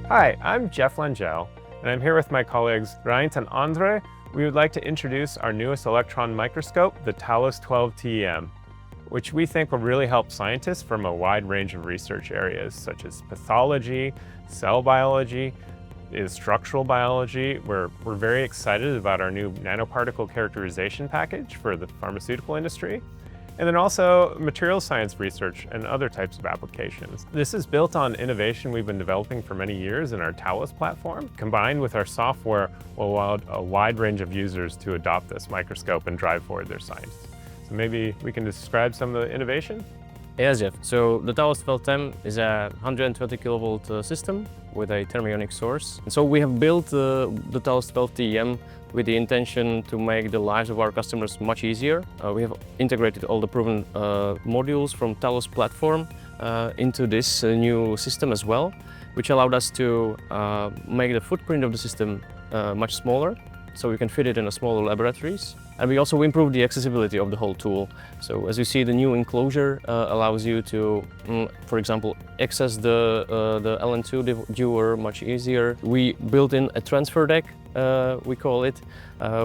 Hi, I'm Jeff Langell, and I'm here with my colleagues Ryan and Andre. We would like to introduce our newest electron microscope, the Talos 12 TEM, which we think will really help scientists from a wide range of research areas, such as pathology, cell biology, structural biology. We're very excited about our new nanoparticle characterization package for the pharmaceutical industry. And then also material science research and other types of applications. This is built on innovation we've been developing for many years in our Talos platform. Combined with our software will allow a wide range of users to adopt this microscope and drive forward their science. So maybe we can describe some of the innovation? Yes, Jeff. So the Talos 12 TEM is a 120 kilovolt system with a thermionic source. And so we have built the Talos 12 TEM with the intention to make the lives of our customers much easier. We have integrated all the proven modules from Talos platform into this new system as well, which allowed us to make the footprint of the system much smaller, so we can fit it in smaller laboratories. And we also improved the accessibility of the whole tool. So as you see, the new enclosure allows you to, for example, access the LN2 viewer much easier. We built in a transfer deck, we call it,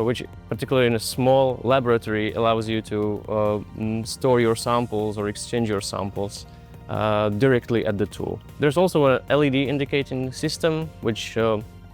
which particularly in a small laboratory allows you to store your samples or exchange your samples directly at the tool. There's also an LED indicating system which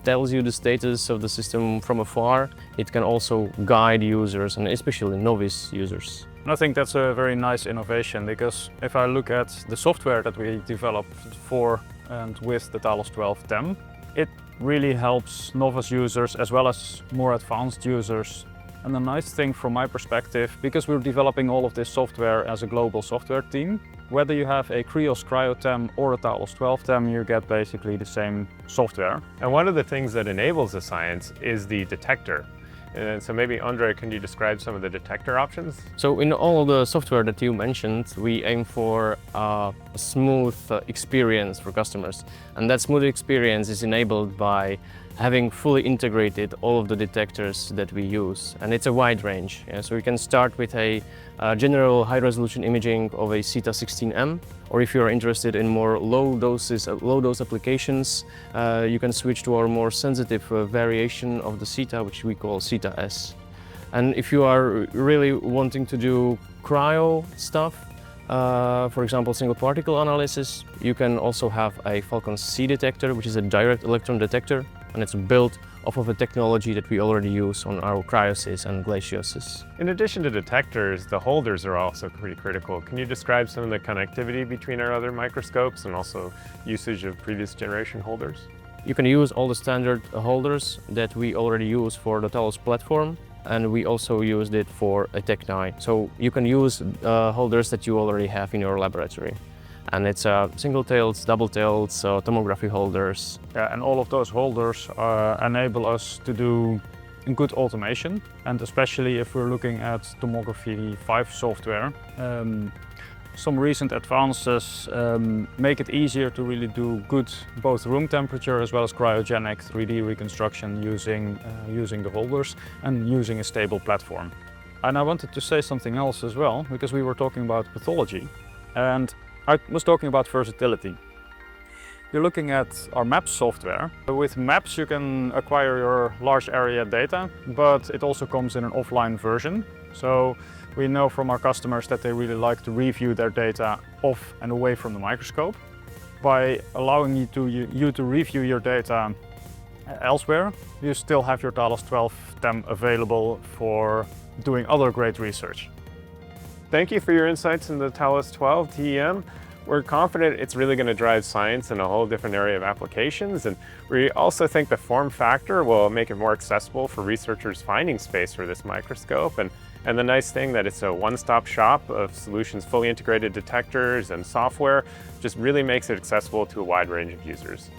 tells you the status of the system from afar. It can also guide users, and especially novice users. I think that's a very nice innovation, because if I look at the software that we developed for and with the Talos 12 TEM, it really helps novice users as well as more advanced users. And the nice thing from my perspective, because we're developing all of this software as a global software team, whether you have a Krios Cryo-TEM or a Talos 12 TEM, you get basically the same software. And one of the things that enables the science is the detector. And so maybe, Andre, can you describe some of the detector options? So in all the software that you mentioned, we aim for a smooth experience for customers. And that smooth experience is enabled by having fully integrated all of the detectors that we use. And it's a wide range. So we can start with a general high-resolution imaging of a CETA 16M, or if you're interested in more low-dose applications, you can switch to our more sensitive variation of the CETA, which we call CETA S. And if you are really wanting to do cryo stuff, for example, single particle analysis, you can also have a Falcon C detector, which is a direct electron detector, and it's built off of a technology that we already use on our cryosys and glaciosys. In addition to detectors, the holders are also pretty critical. Can you describe some of the connectivity between our other microscopes and also usage of previous generation holders? You can use all the standard holders that we already use for the Talos platform, and we also used it for a Tech9. So you can use holders that you already have in your laboratory. And it's single-tailed, double-tailed, tomography holders. Yeah, and all of those holders enable us to do good automation, and especially if we're looking at tomography 5 software. Some recent advances make it easier to really do good both room temperature as well as cryogenic 3D reconstruction using the holders and using a stable platform. And I wanted to say something else as well, because we were talking about pathology, and I was talking about versatility. You're looking at our MAPS software. With MAPS you can acquire your large area data, but it also comes in an offline version. So we know from our customers that they really like to review their data off and away from the microscope. By allowing you to review your data elsewhere, you still have your Talos 12 TEM available for doing other great research. Thank you for your insights in the Talos 12 TEM. We're confident it's really going to drive science in a whole different area of applications, and we also think the form factor will make it more accessible for researchers finding space for this microscope. And the nice thing that it's a one-stop shop of solutions, fully integrated detectors and software, just really makes it accessible to a wide range of users.